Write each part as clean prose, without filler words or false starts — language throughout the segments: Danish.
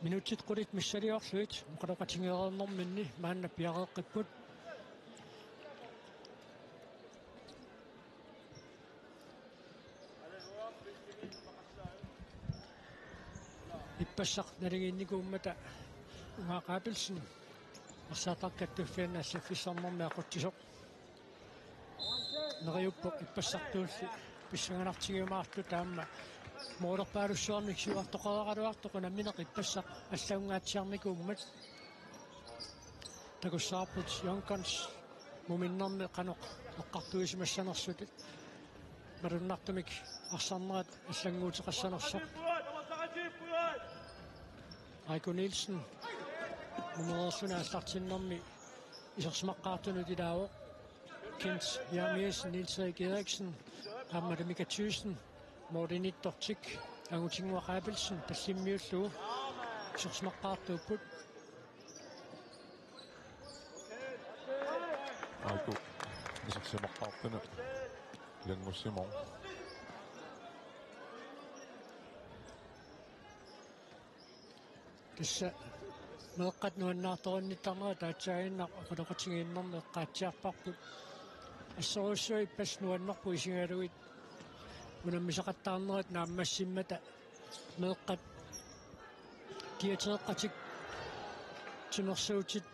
Minuutit qulit missaliorluit muqaloqatingeernerminni maanna piareeqqipput ippassaq nalinginnikuummata umaaqaapilsin арсаатаркаттуффианна саффиссарнэрми aquttisoq нерюппоq иппассартуулли писсанганартигиумаарту таама моорпааруссуарник сиуартоқаралуартоқ намминеқ иппассақ аллаунгаатсиарникууммат такуссаарпут йонканс муминнэрми қаноқ эққартуисимассанерсутит маруннартумик арсарнерат аллангуутеқассанерсоқ Айко Нилсен Мумерсуна аллартиннэрми исерсмаққаартунут илаавоқ Kent Jeremiasen, Niels Erik Eriksen, Hammer Mika Thyssen, Morten Ittortik, Angutingo Rabelsen, Tassimmiullu, Sorsmaqaartuupput. Aiku, isersimaqaartuna langussimoo. Tissa meeqqat nuannaartorunnitarnera taatsaagиннар aquloqatigiinnermi eqqaatsiarparput ассоруссуи паснуаннарпу исигалуит унаммисақаттаарнерат нааммассиммата меэққат киатеэққатик тимерсуутит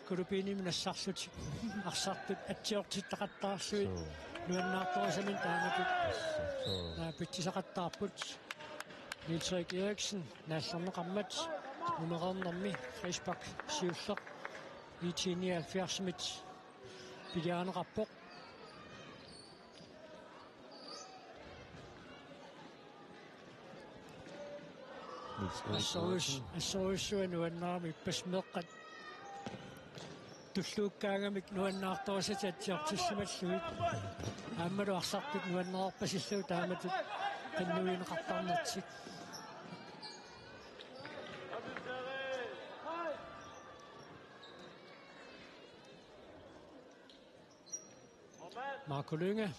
кулупииними нассарсутик арсартут атсиортиттақаттаарсуит нуаннаарторисамин тааматут наапитсисақаттаарпут Niels Erik Eriksen нааллернеқармат нумерернэрми Facebook сиуллеқ IT79 пилиаанеқарпоқ ассоруссуа нуаннаарми иппасмеэққат туллууккаагамик нуаннаарторисати атсиортиссималлуит ааммалу арсартут нуаннерарпасиллуу тааматут qinnuineqartarnertik Marco Lynge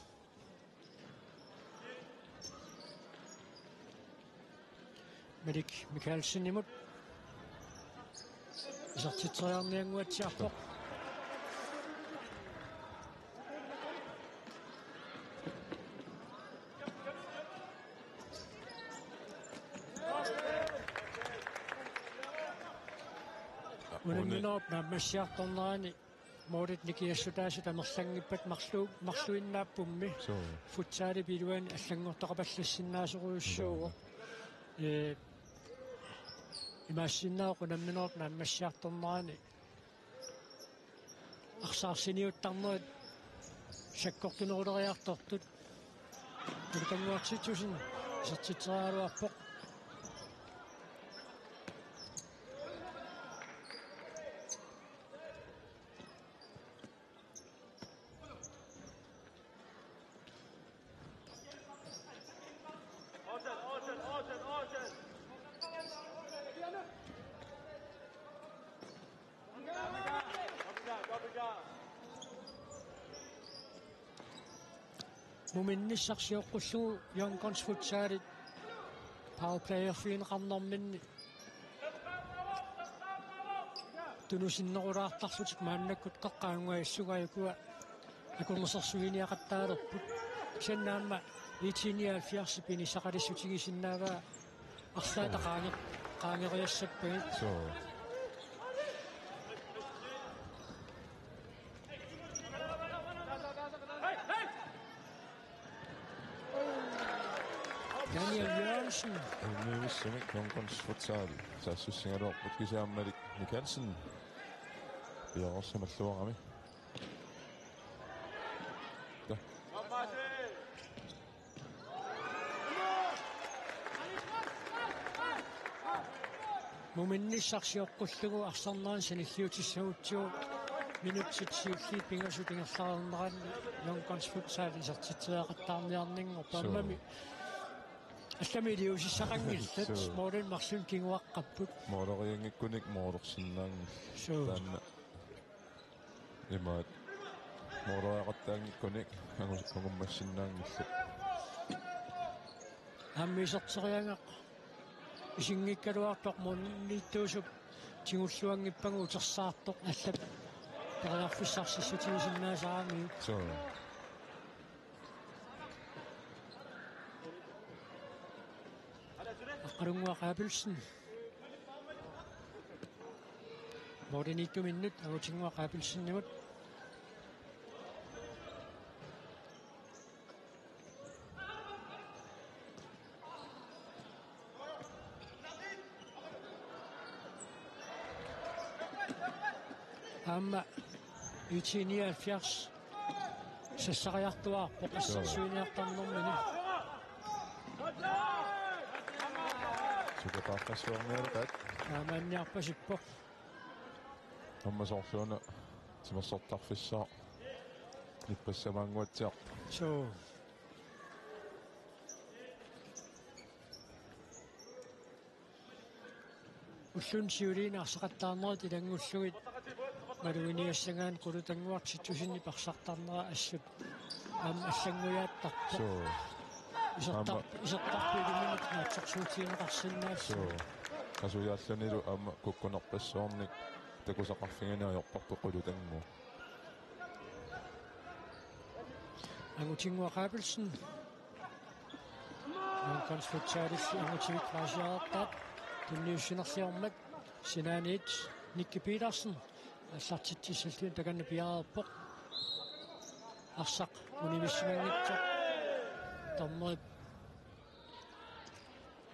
Medik Mikkelsen imod isartitrearnianguatsiarpoq Unamminooq naammassiartornerani moorit nikiassutaasut amerlangippat marluinnaapummi futsaali piluani allangortoqapallassinnaasuruussuugo имаассиннаақ унамминооқ нааммассиарторнерани арсаарсиниуттарнерит саккортунерулериартортут тангуартитсусин сертитсераалуарпоқ Muminnissarsiuqqullugu Yonkons futsaalit powerplayerfiineqarnerminni tunusinnerulaartarlutik maannakkut qaqqaanguaissugayukua akungersersuiniaqattaalerput sannaamma IT79 saqalissutigisinnaagaa арсаата qaangeriassapпагит Daniel Jørgensen. Nývissumik Yonkons futsal saassussigaluorput kisiammalik Mikkelsen piaqorsamalluarami ta Muminnissarsiuqqullugu arsarneraan sanilliutissagutsiu minutsit pingasutinerlaarnerani Yonkons futsal isartitseaqattaarniarninngor pammami алламилиусиссақангиллат моорин марсун кингуаққаппут моорoriangikkunik моорорсиннаан таанна имаат моорoriaqattaangikkunik ангуммассиннаангиллат аммисертериангақ исингиккалуартоқ монниттуусуп тигуллуангиппагу утерсаартоқ аллап периарфиссарсиссутигисиннаасаами So. аққалунгуақаапилсин моринитуминнут агутингуақаапилсиннигут амма итиниалфиарс сассариартуаа оқассарсуиниартарнэрмини Сукатааққассуарниарпат амаанниарпасиппо аммасоорлуна тимассортарфиссаа ниппассамаангуатсиар so уллун сиулиинаарсақаттаарнерит илангуллугит малуиниассагаан qulutangуартитсусинни парсартарнера ассут аама аллангуяаттарпо so исертарпилиминут наатсорсуутиинеқарсиннаассу асуяалланилу аама куккунерпассуорник такусақарфиганаajorpartu qulutangmu агутингуақаапилсин консфутсаалисси агутивиклаасиаартаат тунниуссинерсиормат синаанит Никки Петерсен аллартитсиллуин таканна пиаарерпоқ арсақ унимиссимангитсоқ томмоит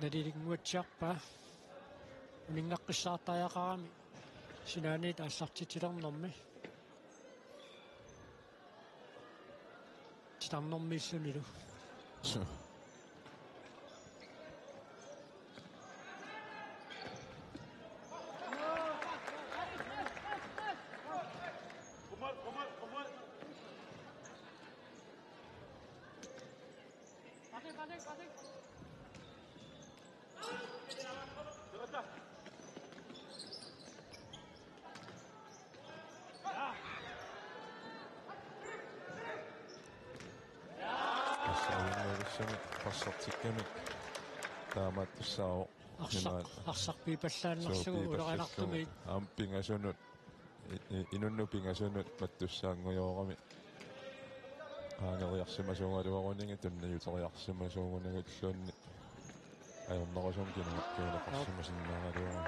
надилингуатсиарпаа унингаққиссаартаяақарами синаанит аллартитилернэрми титарнэрмииллунилу qassartikkami taamaattussaao арсарпипаллааннэрсугу улеранартуми аам пингаsunut инунну пингаsunut матtuссаангуйоорами аангериарсимасуунгалуарунинги тунниутериарсимасуунгунагуллуунни аёрнерусум кинеқарсимасиннаагалуара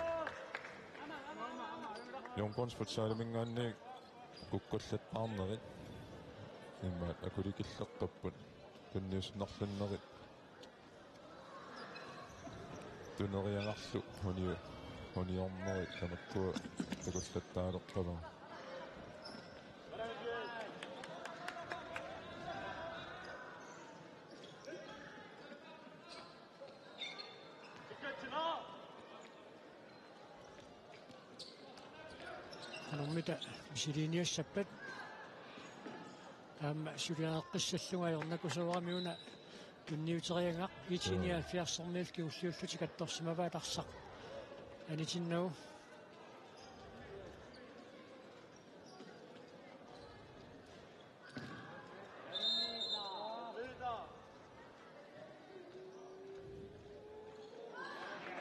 Jonkon's futsaalimingaanni kukkullаттаарнерит иммаат акуликиллертаппут тунниусиннарлуннерит тунериангарлу хуниорнерит тамаккуа такуллаттаалерпава анормита мисилиниассаппат аама сулиааққиссаллунгаёрнакусуарамиуна тунниутериангақ итиниалфиарсэрниил киуллиуллути катторсимаваатарсақ анитиннагу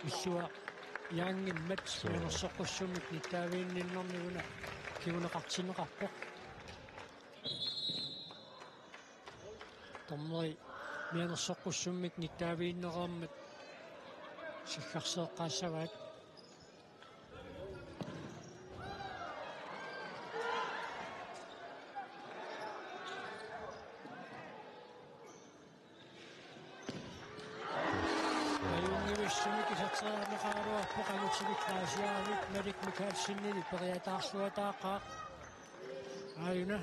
иллуа яангиммат миерсоққуссумик ниттаавиинниннэрнигуна кигунеқартинеқарпоқ томмой миерсоққуссумик ниттаавииннерааммат сиггарсеэққаассаваат поканутсивиклаасиаавит малик микаалсиннили периатаарсуатаақаа ааюна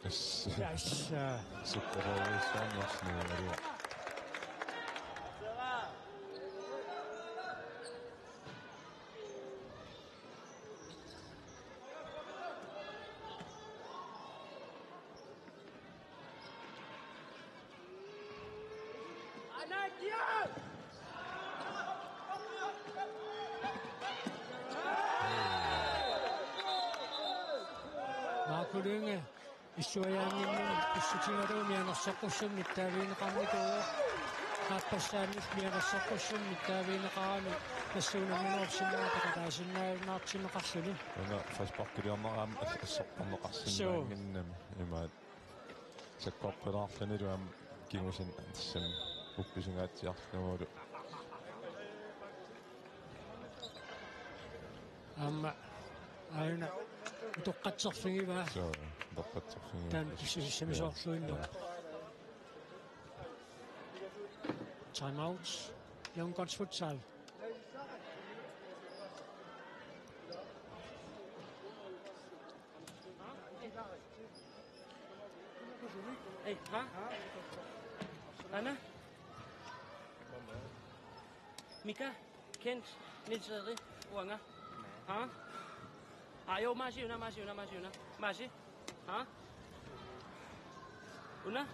ясса супперовисааннерснуаралуа маакулуинга issуаяангиннун писсутингалуумианерсаққуссум ниттаавиинеқарникуу Appassaannis mierassaqqussummi taaviineqarami tassuunamminuorsinnaataka taasinnaarunaartinneqarluni Una fasparkiliarneraam assорпарнеқарсинаангиннами имаат саккорпилаарланиluam кигусин тассам упписингаатсиарлугулу амма аина тоққатсерфигива соо тоққатсерфигива тан кисисимисоорлуинну time out Young Guns Futsal. Hey, ha? Anna? Mika? Kent? Nilsari? Wanga? Ha? Jo, Marci, una. Marci? Ha? Una?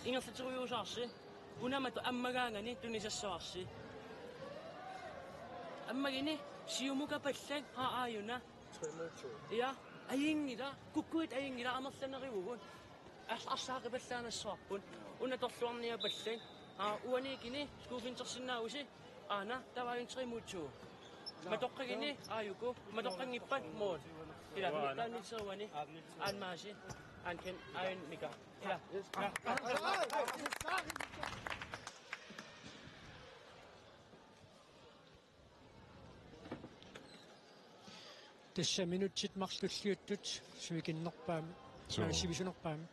Ingen fortror jo sarsi. Una matu ammagaangani tunisassaarsi. Ammagini siumuka pallang haayuna. Ja, ayingila kukkuit ayingila amerlaneriugun. Arsaaqipallaaнассуарпун уна торлуарниа паллан уаникини скуфинтерсиннаауси аана таваинтримуутсуу матоққагини ааюку матоққангиппат моот ила тааннитсеруани аанмааси аанкен аин мика ила Tässä minuutsit makslutsliuttut sivigиннерпаами сивисунерпаами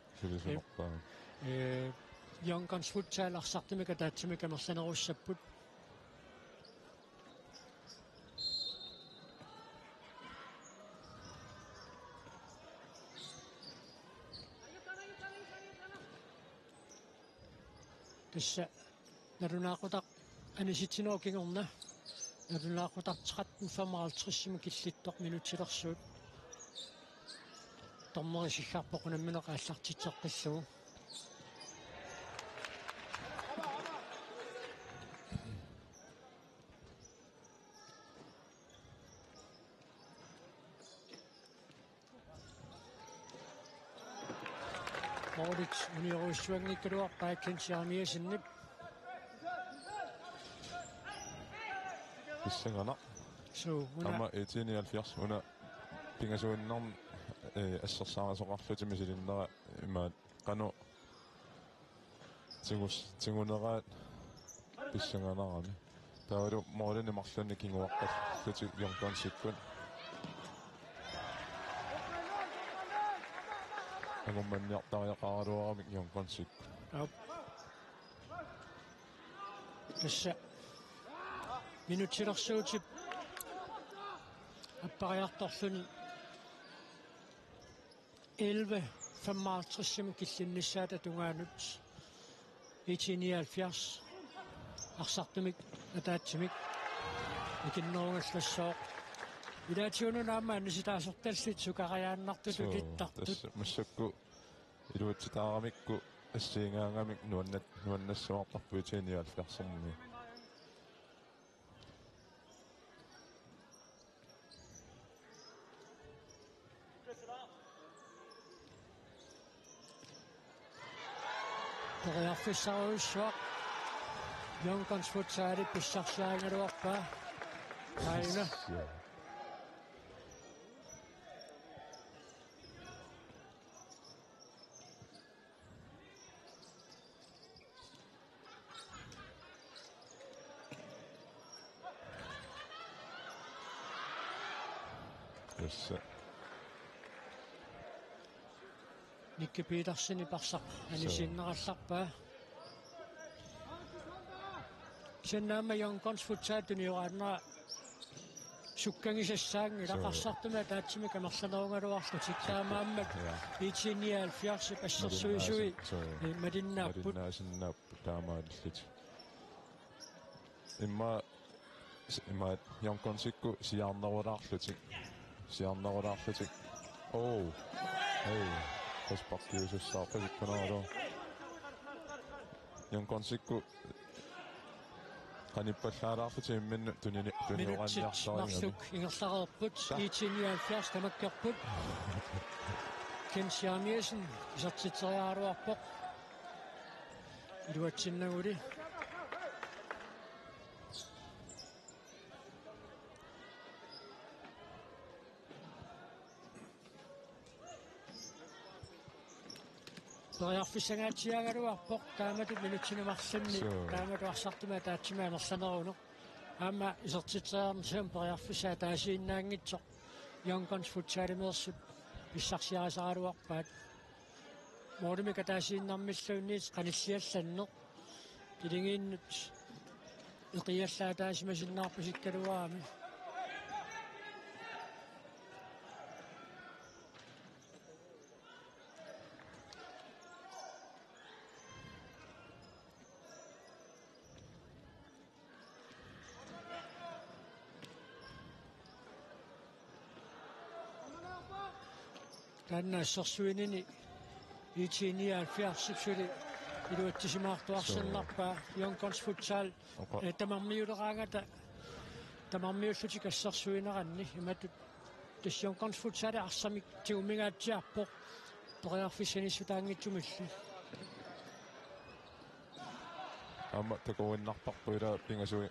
Young Guns Futsal арсартимика таатсимика мерсанеруссаппут tässä нарунаақутақ аниситсинуукингорна нарунаақутартеқаттун 55 киллиттоқ минутсилерсуут тормерисилларпоқунамминеқааллартитсеққиссугу Audit uniruussuangikkaluarpaa kensiarmiasinнip писсангана so ама 79 уна пингасуиннарм ассерсааасоқарлутимисилиннера имаат кану тигунераат писсанганарами таалу моолани марлунни кингуаққат лути йонкансиккун агумманниартариақаралуарамик йонкансикку tässä minutsilерsuutip аппариарторлуни 11:55 киллиннissaата тунгаанут 179 арсартумик атаатсимик икиннерунгаллассоо илаатиунунаама анниситаасерталлит сукариааннартулу киттартут массакку илуатситаарамикку ассиингаангамик нуаннассуартарпу 179 Toriarfissarussuaq Young Guns Futsal pissarsiaangaluarpaa aina Yes. Nikke Petersen iparsaq anisinnerallarpaa sennaama Young Guns Futsal tuniuraannera sukkangisassaangi ilaqarsartuma taatsimika merlanerungaluarlu tikkaamaammak 179 passersuisui malinnaaput malinnaasinnaapput taamaallit imma Young Gunsikku siarnerulaarlutik hey паспартиусуссаарпасиккунаару Young Gunsikku каниппаллаалаарфути имминну туниоранниарсарингами ингерлареерпут 179 тамаккерпут Kensiarmiasin isartiteriaaruarpoq iluatsinnaguли Toriarfissangaatiagaluarpoq taamatut minutsinumарсанни тааматуарсартума таатсимаа мерсанеруну аама исертитсеарнсиам toriarfissaa таасииннаангитсоқ Young Guns futsaalimeersut писсарсиарисаралуарпаат моордимика таасииннармиллуунниит qaниссиалланне килингииннут иқиаллаа таасимасиннаарпасиккалуаами Tänne sorsuinini itiniä fiarsipsuli iluattisimaartuarsannerpaa Young Guns futsal tamarmiuleraangata tamarmiullutikassorsuineranni imatut tas Young Guns futsal arsamik tiumingaatiarpoq toriarfissanissutaangitsumillu Amma takuinnarparpuila pingasui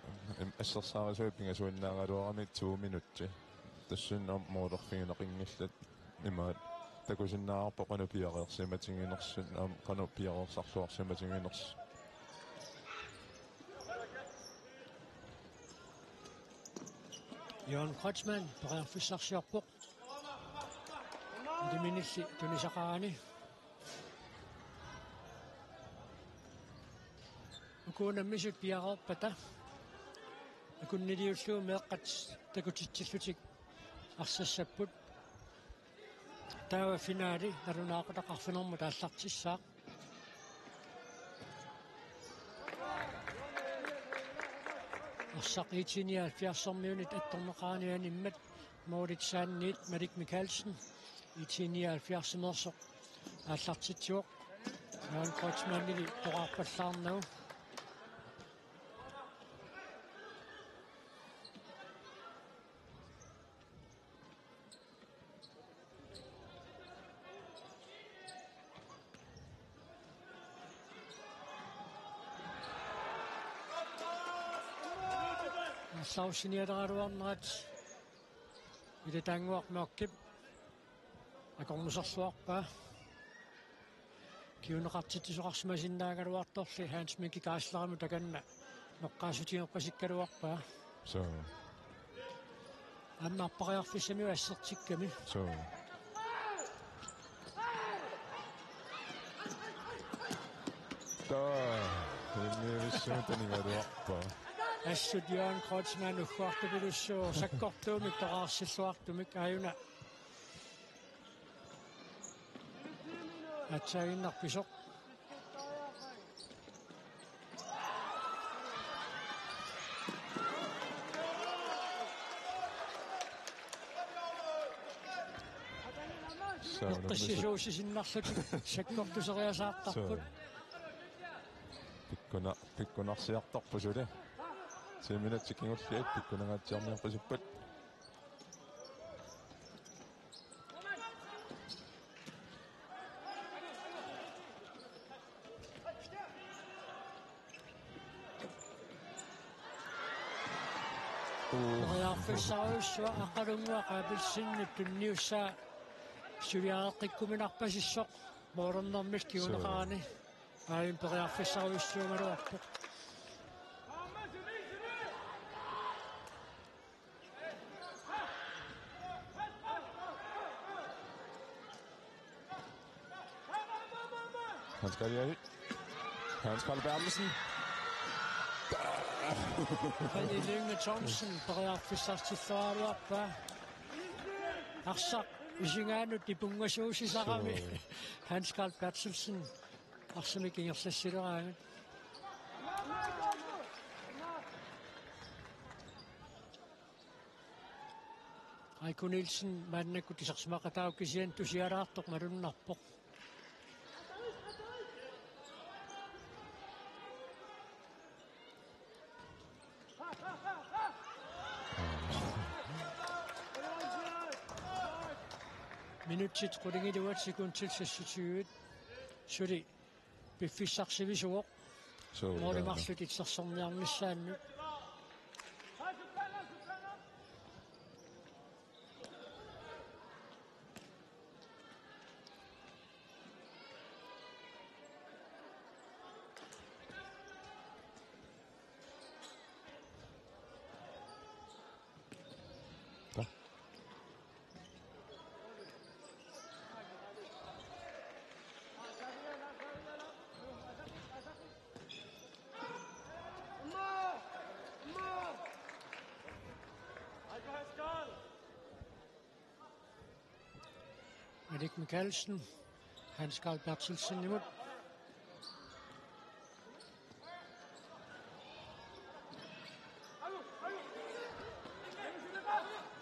assarsaarasui pingasuinnaangaluarami 2 minutti tassun ammuulerfigineqingillat imaat takusinnaarpo qanupiaqeersimatinginersun qanupiaqeersarluarsimatinginers Jon Kreutzmann toriarfissarsiarpoq diminilli tunisaqaani ukuunammisut piaqerpata akunniliullugu meeqqat takutitsillutik arsassaput Tawa finaali narunaaqutaqarfinermu taallartissaaq Arsaqitinia fiarsormiunit attorneqaanianimmat Mauritssaanniit Malik Mikkelsen itinia fiarsimersoq aallartitsuoq Jon Kreutzmannili toqarpallaarnagu Sausiniadaruarnerat ilitaanguarmeokkip akormuserluarpaa kiuneqartitisuqarsimasinnaagaluartorli Hans Mikki kaaslaramu takanna noqqaasutiingeqqasikkaluarpaa so аммаарпариарфиссами ассертикками so Nimivissuutanigaluarpaa Assut Jon Kreutzmann uqquartupilussuu sakkortuumik toqaarsilluartumik ajuna atsaginnarpisoq Qissisuusisinnerlutik sakkortuseriasaartarput pikkunarsiartorpusuli 10 minutsikingulliat pikkunagaatiarniarpusuppat Toriarfissariussua aqalungua qaapilsinnut tunniussaa suliareqqikkuminarpasissoq moornermil kiuneqaani aayun toriarfissariussuumaluarpoq Hans Carl Bertelsen Lynge Thomsen toriarfissartillaaluarpaa arsaq isingaanut ipungasuusisarami Hans Carl Bertelsen arsamik ingerlassилeraangat Aiko Nielsen maannakut isarsimaqataukisian tusialaartoq malunnarpoq Minutsit qulingiliuat sekuntil sassutiuit suli piffissarsivisуоq Mori marsut itsersorniarnissaannu. Erik Mikkelsen, Hans Karl Bertelsen imod.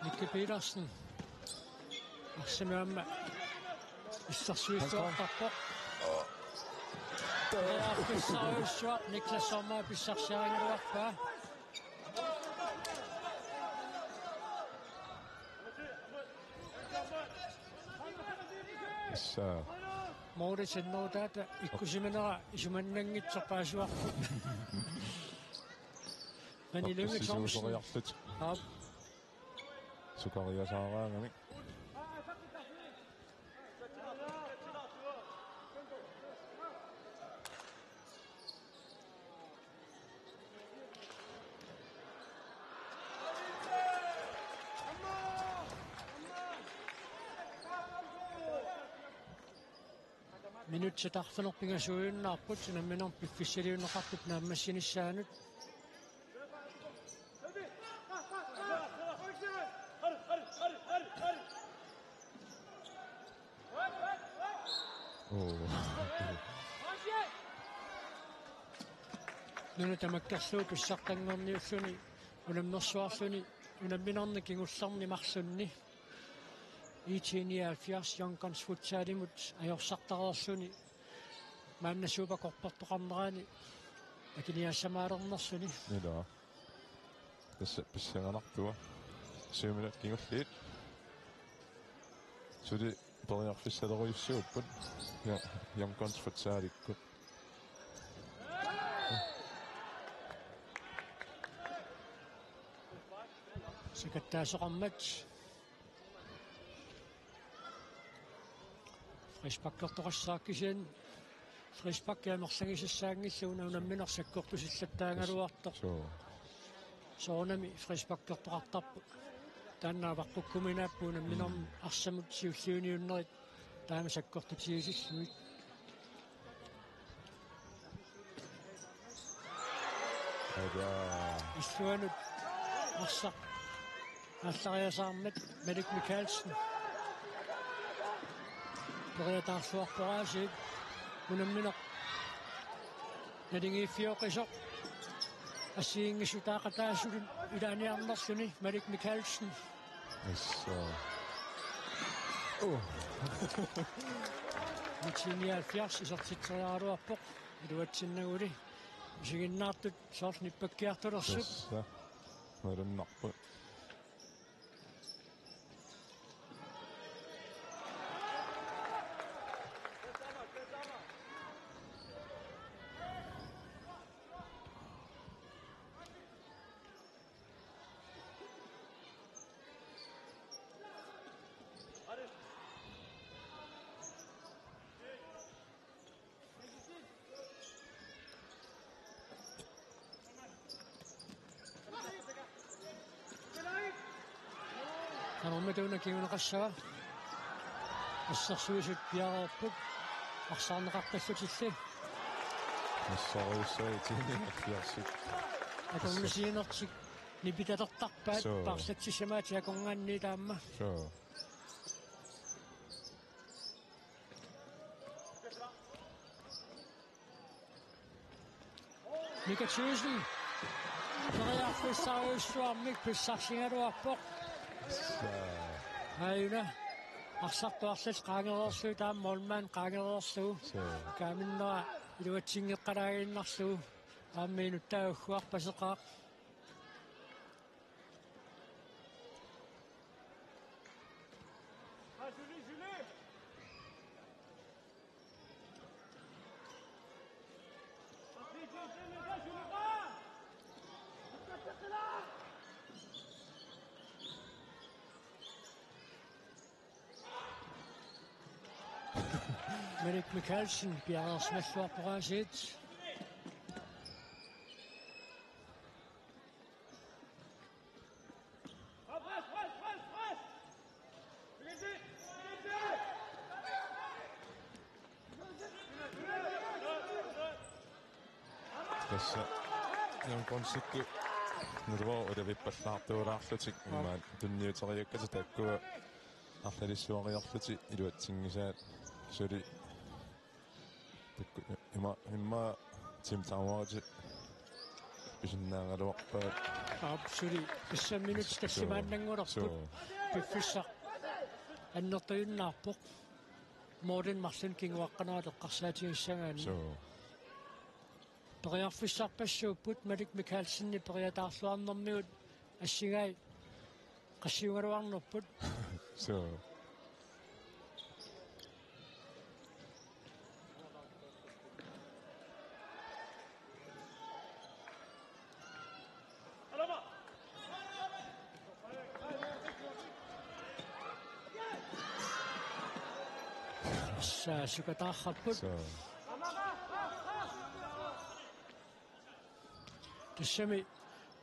Mikke Petersen. Arsenal Istarsuistuartarpoq. Qissariussuaq Niklas Sommer pissarsiaringaluarpaa. Moritsen notaata ikkusimanera isumannangitserpaasuarpu. Manilungi Thomsen. Ap. Sukariasaaraangami. Minut setarfanerpingasuunnarput sinamminor piffissaliunneqarput naammassinissaanut. Nuna tamakkarluu pissartanngorniulluni unamnersuarluni unamminarni kingullarni marsunni. 1979 Yonkons futsaalimut ajorsortareerluni maannasuupa korportoqarneraani akiniassamaalernersuni. Nila. Tässä pissanganartua. 7 minut kingulliit. Sudi periarfissaleruyussuupput. Ja Yonkons futsaalikut. Sikattaasoqarmat Frispakkertoqassaakkiseen Frispakkiamersangisissaangilluuna unamminersakkortusillattaangaluartoq. Soonami Frispakkertoqartarpu taannaavaqqukkumi unamminerm arsamut siulliuniunnerit taamasakkortutigisilluit. Issuanut Allariasaarmat Erik Mikkelsen. Periataarsuarporaasiit unammineq nalingiiffioqisoq assiingisutaaqataassulun ilaaniarnerluni Erik Mikkelsen. Mitinialfiars isortitriaaruarpoq iluatsinnaguли isiginnaartut soornipakkiartulersup. Narunnerpu. Anammatuna kiunaqassaga assarsuisut piareerput arsaarneqartallutilli Assariussaiitiiniarfiarsit. Akonglisiinertik nipitalertarpaat parsatsissamaati akongaanni taamma. Mika Thyssen periarfissariussuarmik pissarsingaluarpoq. Ayuna arsartuarlus qaangereerluu taammaulmaan qaangereerluu kaaminnera iluatsingeqqalaagiinnarluu aammiinuttaa ugguarpaseqaaq Merik Mikkelsen bliver smadret på rejset. Tässä jonkun sitten nyt voi vippassaartuuraarlutik immaan tunniutariakka takkua арлалиссуариарлути илуатсингисаат сули такку имма тимтауарти писиннаагалуарпаат Absolut. Pissa minut тассимааннангулерпут пиффисса аннертуйуннаарпоқ Morten Martin кингуаққанаалеққарсаатигиссагаани периарфиссарпассууппут Malik Mikkelsenни периатаарлуарнэрмиут ассигай qassiungaluarnurput so sukataarrapput tassami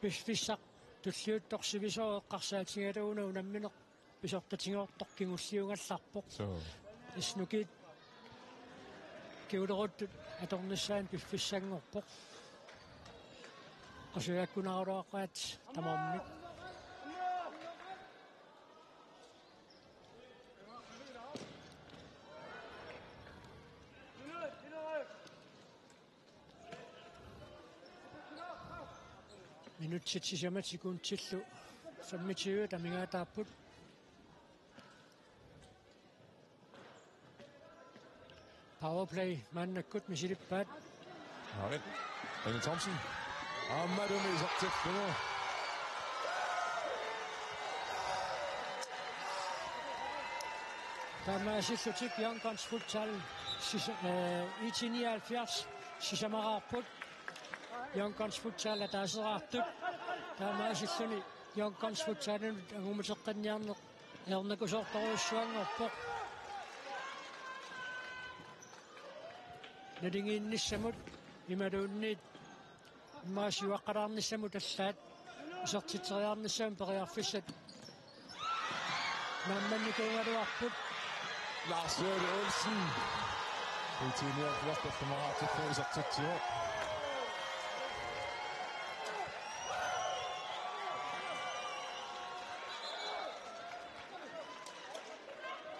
piffissaq tulliuttorsivisooeqqarsaatigaluuna unammineq pisortatingoortorkingussiungallarpoq isnukit kiuleruttut atornissaan piffissangorpoq qasuakkunaruaqaat tamormik minut 70 sekundtillu sammitiuut amingaataapput powerplay mannakkut misilippaat Harit Engel Thomsen Ammadumi isartiffugu taamaassillutik Youngguns futsal 1979 sisamaraarput Youngguns futsal ataaseraartut taamaasilluni Youngguns futsalin angumuteqqanniarneq ernakusortoruissuangorpoq nalingiinnissamut imaluunniit maasiuaqqalaarnissamut allaat usertiteriarnissam periarfissat naammannikungaluarput Lars Jørgen Olsen Utiniert Vestafamaratiffu isartittigu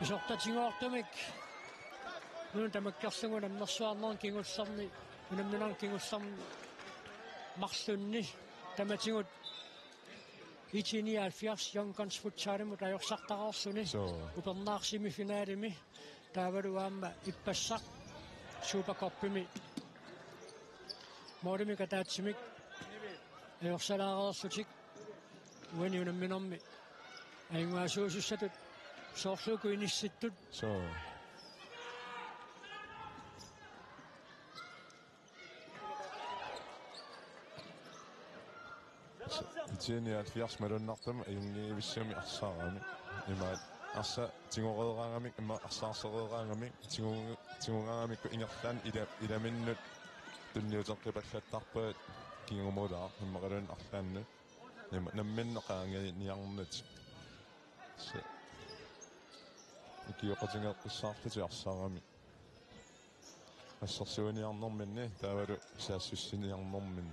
pisortatingoortumik nun tamakkarlunguna amnersuarnerun kingullerni unamminerun kingullerni marlunni tamatingut 1979 Youngguns futsalimut ajorsartaqarsuni upernaarsimiffinaalimi taavaluaamma ippassaq superkorpimi moodimi kataatsimik ajorsalaareerlutik uani unamminermi ainguasuusussatut soorluuku inissittut Utiniert malunartum ayungiivissami arsaarami imaat arsa tingoreeraangamik imma arsaarsereeraangamik tingungaangamikku ingerlaan ilaminnut tunniuteqqipallattarpaat kingumulaa immaqalun arlaannut imma namminneqaangiarnut ikioqatingeeqqissaarluti arsaarami ассерсуаниарнэрминни таавалу саассуссиниарнэрмин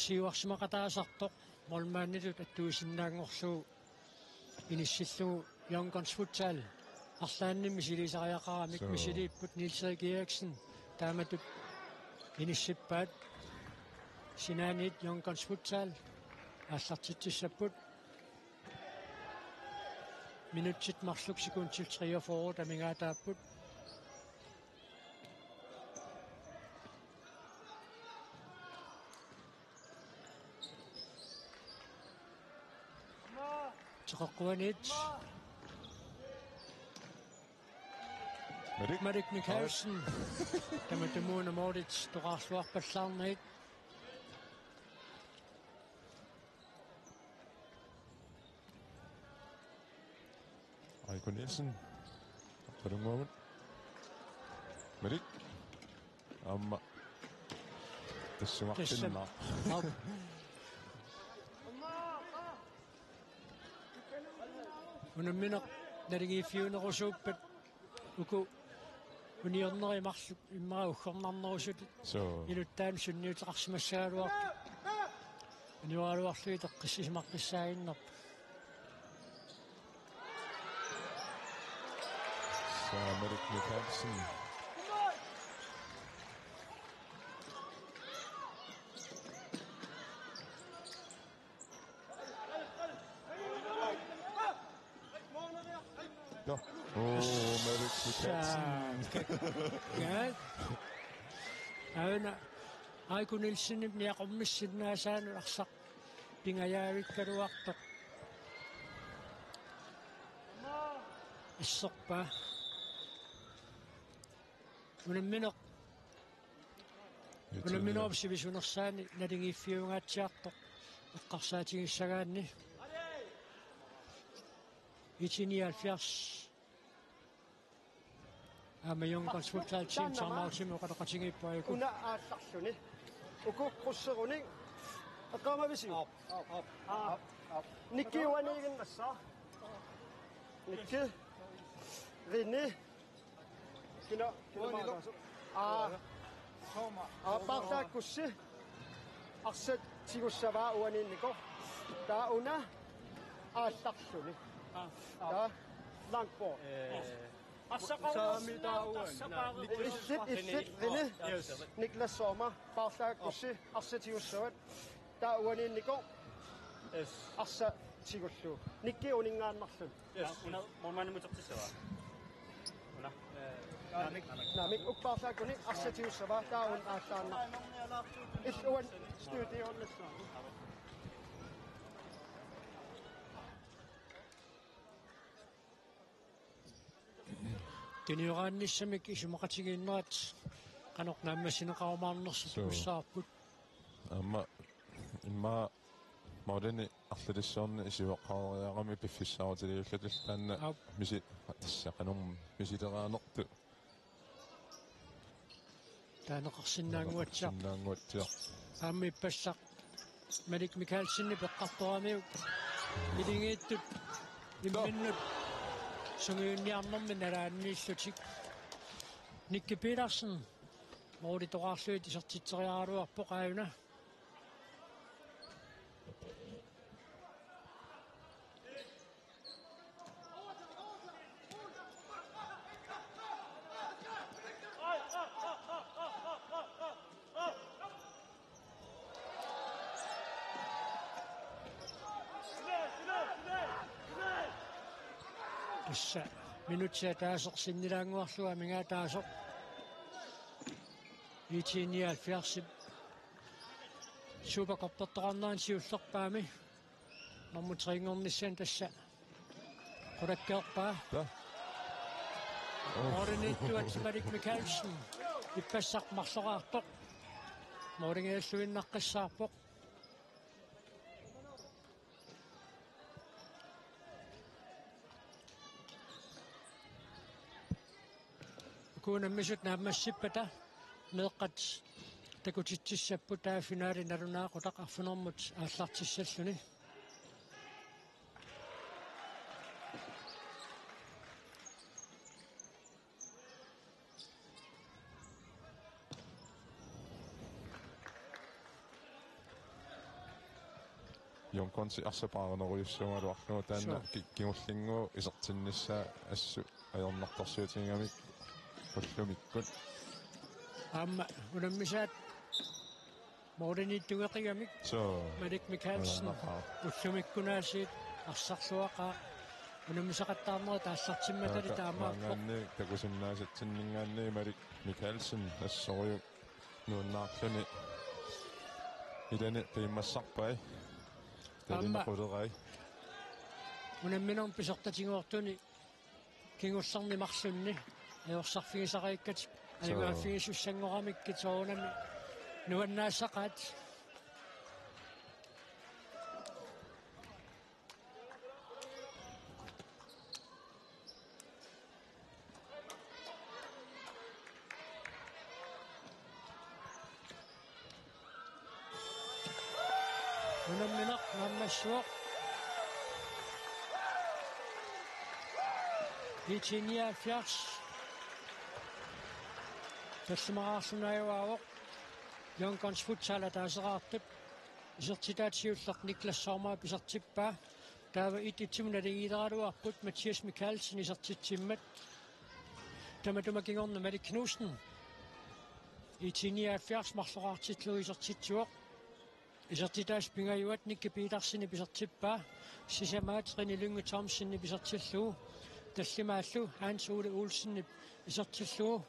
siuarsimaqataasartoq molmaannitut attuisinnaangorluu inissilluu Youngguns futsal арлаанними силисариақарамик мисилииппут Niels Erik Eriksen тааmatut инissippaat sinaanit Youngguns futsal ааллартитсаpput minutsit marluk sekundtil 43 tamingaataapput teqeqquanit Malik Mikkelsen tamatumuuna moodit toqaarluarpallaarnait Heiko Nielsen. For the moment. Merik. Tässä on pinna. Unamina naringi fiunerusuppat uku uniornerimarlu immaaukhornarnerusut So. iluttaan sunniutaqarsimassaaluar aniualuarlui teqqissismarqissaaginner Så Merik Mikkelsen. Ja. Merik Mikkelsen. Ja. Auna Heiko Nielsen niaqormissinnaasaaну arsaq pingajaavikkaluartoq issорпа unammineq unamminerupsivisunersaani nalingiiffiungaatsiartoq eqqarsaatigiссагаанни itinialfiars amajongqarsfutaaltiin sarnaarsimu qaleqatigippuayiku una aallarluni uku qusseruni aqamavisi nikkiuaniiginnassa nikki rinni kina partaakkussi arsat tigussavaa uaniinniko taa una aallarluni taa langbo Rinne Niklas Sommer Partaakkussi arsatiussavat taa uaniinniko arsa tigullu nikki uningaannarlun Namik ukpaartaakuni arsatiussava taa un aallaanna illuan studiollassa tiniuraannissamik isumaqatigiinnerat qanornaammassineqarumaarnersup ussaarput Imma Maudeni арллисsoorni isivoqqaariaqami piffissaarutilиуллатул таанна миси тассақанум мисилерааnertu таанеқарсинаангуатсаа наангуатсиа аами пассақ Merik Mikkelsenni peqqartoramиук илингииттут имминнут сунгиунниарнэрми налааннииллутик Никки Петерsen мооритоqaarluit isartitseriaaruarpoq aayuna Tässä minutsia taasorsinnilaanguarluga mingaa taasor itinialfiarsip superkorportorarnaan siullerpaami normutringornissan tassa qulakkeerpaa oriniittuat Merik Mikkelsen ippassaqmarloraarpoq mooringealluinnaqqissaarpoq kuunammisut naammassippata meeqqat takutitsissappu taa finaali nalunaaqutaq arfunermut aallartissalluni Jonkonsi arsapaaruneruyussumaluarlugu taanna kingullingu isertinnissaa assu ajornartarsuutingamik ullumikkut amma unammisaat mooriniittugeqigamik so Merik Mikkelsen ullumikkunaasiit arsarluaqaa unammisaqattaarnera taassartimmatali taamaappoq ngaanni takusinnaasatsinningaanni Merik Mikkelsen assoriu nuunnaarluni ilani piimmassarpai talina qulerai unamminerm pisertatinguartuni kingussarnimarlunni ajorsarfigisaraikkat ajugaaffigisussangoramikki toonami nuannaassaqaat unammineq naammassuoq Itiniafiars tassimaqarsunajauaavoq Yonkons futsal ataaseraartut isertitaatiulleq Niklas Sormaa pisartippaa taava ititsimuna ligiileraluarput Mathias Mikkelsen isertitsimmat tamatuma Malik Knudsen Itiniafiars marloraartitlu isertitsuoq isertitaas pingajuat Nikke Petersini pisartippaa sisamaat Rini Lynge Thomsen pisartillu tallimaallu Hans Ole Olsen isertillu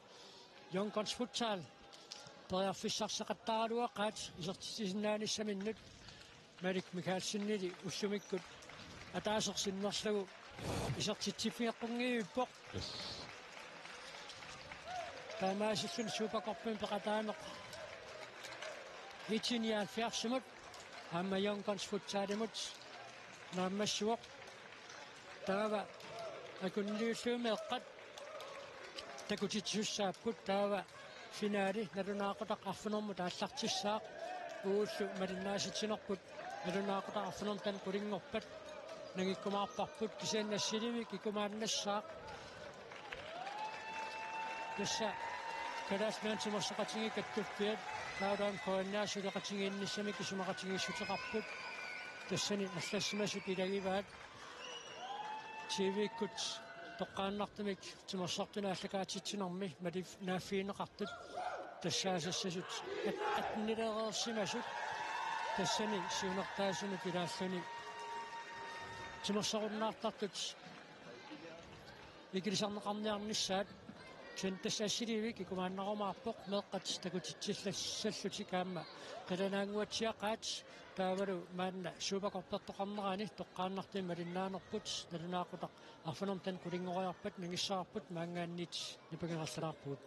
Yonkons futsal Periarfissarseqattaraluaqaat isertitisinaanissaminnut Malik Mikkelsenili ullumikkut ataasersinnerlagu isertittifiiqqungiippoq taamaasillun Superkorpin peqataameq Itiniafiarsimut aamma Yonkons futsalimut naammassuoq taava akunniulluumeeqqat takutitsussaapkut taava finaali nalunaaqutaq arfunermu taallartissaaq uullu malinnaasitinerput nalunaaqutaq arfunertan qulinngorpat nangikkumaarparput kisaannassilimik ikumaannassaaq tassa kalaasnaantimerseqatingi kattuffiat taudaan koannaasuleqatingiinnissami kisumaqatingiissuteqarput tassani allassimasut ilagivaat TV-ikkut toqqaannartumik timersortunaallakaatitsinermi malif naaffiineqartut тассаасассасут атнилеерерсимасут тассани сиунертаасуну пилааллуни тимерсоруннаартартут икилисарнеқарниарниссаат кен тассаассиливик икумааннеромаарпоқ меэққат такутитсиллассаллути каама қаланаангуатсиақаат таавалу маанна суупакорпертоқарнерани тоққааннартуи малиннаанерпут налунаақутақ арфунертан кулингориарпат нагиссаарпут маангааннит нипагераллалаарпут